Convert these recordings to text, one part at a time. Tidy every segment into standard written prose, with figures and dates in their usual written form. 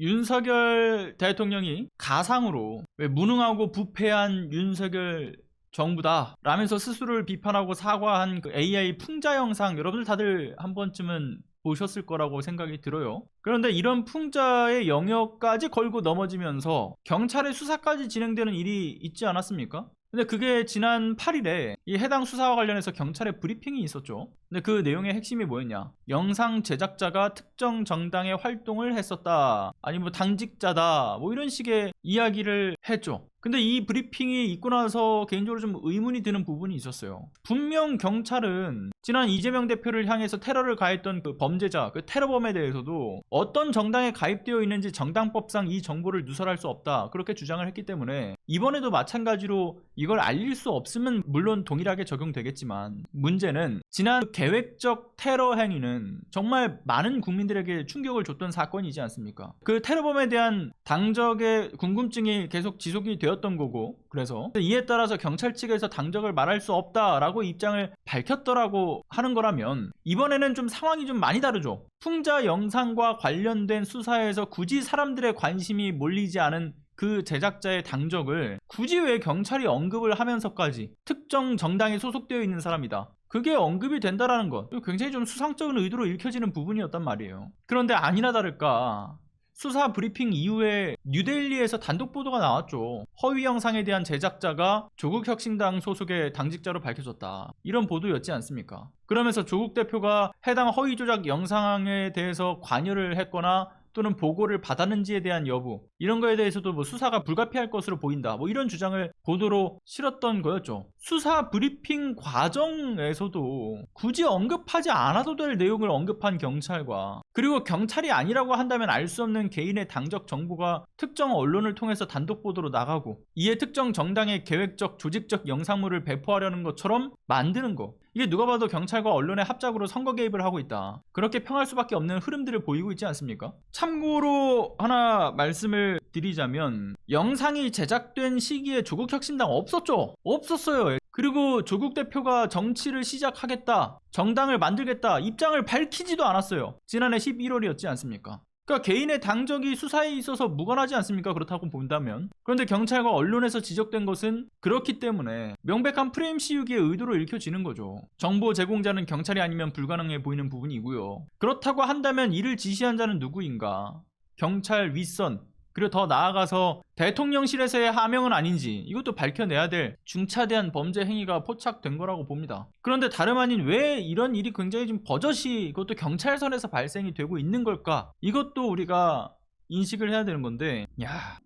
윤석열 대통령이 가상으로 왜 무능하고 부패한 윤석열 정부다 라면서 스스로를 비판하고 사과한 그 AI 풍자 영상, 여러분들 다들 한 번쯤은 보셨을 거라고 생각이 들어요. 그런데 이런 풍자의 영역까지 걸고 넘어지면서 경찰의 수사까지 진행되는 일이 있지 않았습니까? 근데 그게 지난 8일에 이 해당 수사와 관련해서 경찰의 브리핑이 있었죠. 근데 그 내용의 핵심이 뭐였냐? 영상 제작자가 특정 정당의 활동을 했었다, 아니 뭐 당직자다, 뭐 이런 식의 이야기를 했죠. 근데 이 브리핑이 있고 나서 개인적으로 좀 의문이 드는 부분이 있었어요. 분명 경찰은 지난 이재명 대표를 향해서 테러를 가했던 그 범죄자, 그 테러범에 대해서도 어떤 정당에 가입되어 있는지 정당법상 이 정보를 누설할 수 없다, 그렇게 주장을 했기 때문에 이번에도 마찬가지로 이걸 알릴 수 없으면 물론 동일하게 적용되겠지만, 문제는 지난 계획적 테러 행위는 정말 많은 국민들에게 충격을 줬던 사건이지 않습니까? 그 테러범에 대한 당적의 궁금증이 계속 지속이 되었던 거고, 그래서 이에 따라서 경찰 측에서 당적을 말할 수 없다라고 입장을 밝혔더라고 하는 거라면, 이번에는 좀 상황이 좀 많이 다르죠. 풍자 영상과 관련된 수사에서 굳이 사람들의 관심이 몰리지 않은 그 제작자의 당적을 굳이 왜 경찰이 언급을 하면서까지 특정 정당에 소속되어 있는 사람이다, 그게 언급이 된다라는 것, 굉장히 좀 수상적인 의도로 읽혀지는 부분이었단 말이에요. 그런데 아니나 다를까 수사 브리핑 이후에 뉴델리에서 단독 보도가 나왔죠. 허위 영상에 대한 제작자가 조국혁신당 소속의 당직자로 밝혀졌다, 이런 보도였지 않습니까? 그러면서 조국 대표가 해당 허위 조작 영상에 대해서 관여를 했거나 또는 보고를 받았는지에 대한 여부, 이런 거에 대해서도 뭐 수사가 불가피할 것으로 보인다, 뭐 이런 주장을 보도로 실었던 거였죠. 수사 브리핑 과정에서도 굳이 언급하지 않아도 될 내용을 언급한 경찰과, 그리고 경찰이 아니라고 한다면 알 수 없는 개인의 당적 정보가 특정 언론을 통해서 단독 보도로 나가고, 이에 특정 정당의 계획적 조직적 영상물을 배포하려는 것처럼 만드는 거, 이게 누가 봐도 경찰과 언론의 합작으로 선거 개입을 하고 있다, 그렇게 평할 수밖에 없는 흐름들을 보이고 있지 않습니까? 참고로 하나 말씀을 드리자면, 영상이 제작된 시기에 조국혁신당 없었어요. 그리고 조국 대표가 정치를 시작하겠다, 정당을 만들겠다 입장을 밝히지도 않았어요. 지난해 11월이었지 않습니까? 그러니까 개인의 당적이 수사에 있어서 무관하지 않습니까? 그렇다고 본다면. 그런데 경찰과 언론에서 지적된 것은 그렇기 때문에 명백한 프레임 씌우기의 의도로 읽혀지는 거죠. 정보 제공자는 경찰이 아니면 불가능해 보이는 부분이고요. 그렇다고 한다면 이를 지시한 자는 누구인가? 경찰 윗선, 그리고 더 나아가서 대통령실에서의 하명은 아닌지 이것도 밝혀내야 될 중차대한 범죄 행위가 포착된 거라고 봅니다. 그런데 다름 아닌 왜 이런 일이 굉장히 좀 버젓이 이것도 경찰선에서 발생이 되고 있는 걸까? 이것도 우리가 인식을 해야 되는 건데,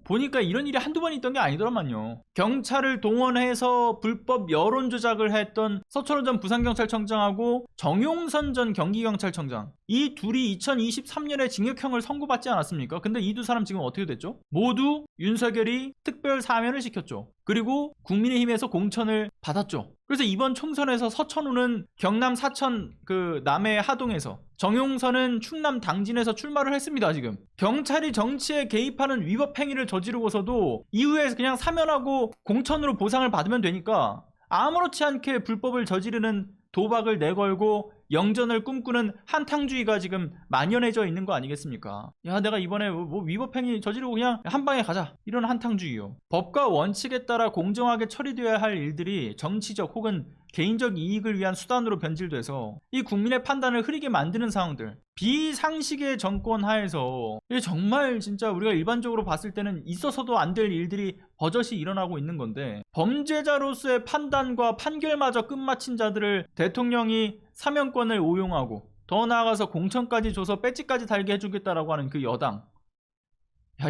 보니까 이런 일이 한두 번 있던 게 아니더만요. 경찰을 동원해서 불법 여론 조작을 했던 서철원 전 부산경찰청장하고 정용선 전 경기경찰청장, 이 둘이 2023년에 징역형을 선고받지 않았습니까? 근데 이 두 사람 지금 어떻게 됐죠? 모두 윤석열이 특별 사면을 시켰죠. 그리고 국민의힘에서 공천을 받았죠. 그래서 이번 총선에서 서천우는 경남 사천 그 남해 하동에서, 정용선은 충남 당진에서 출마를 했습니다. 지금 경찰이 정치에 개입하는 위법 행위를 저지르고서도 이후에 그냥 사면하고 공천으로 보상을 받으면 되니까 아무렇지 않게 불법을 저지르는, 도박을 내걸고 영전을 꿈꾸는 한탕주의가 지금 만연해져 있는 거 아니겠습니까? 내가 이번에 뭐 위법행위 저지르고 그냥 한 방에 가자, 이런 한탕주의요. 법과 원칙에 따라 공정하게 처리되어야 할 일들이 정치적 혹은 개인적 이익을 위한 수단으로 변질돼서 이 국민의 판단을 흐리게 만드는 상황들, 비상식의 정권 하에서 이게 정말 진짜 우리가 일반적으로 봤을 때는 있어서도 안 될 일들이 버젓이 일어나고 있는 건데, 범죄자로서의 판단과 판결마저 끝마친 자들을 대통령이 사면권을 오용하고 더 나아가서 공천까지 줘서 배지까지 달게 해주겠다라고 하는 그 여당,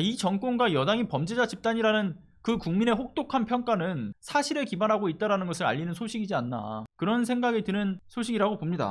이 정권과 여당이 범죄자 집단이라는 그 국민의 혹독한 평가는 사실에 기반하고 있다는 것을 알리는 소식이지 않나, 그런 생각이 드는 소식이라고 봅니다.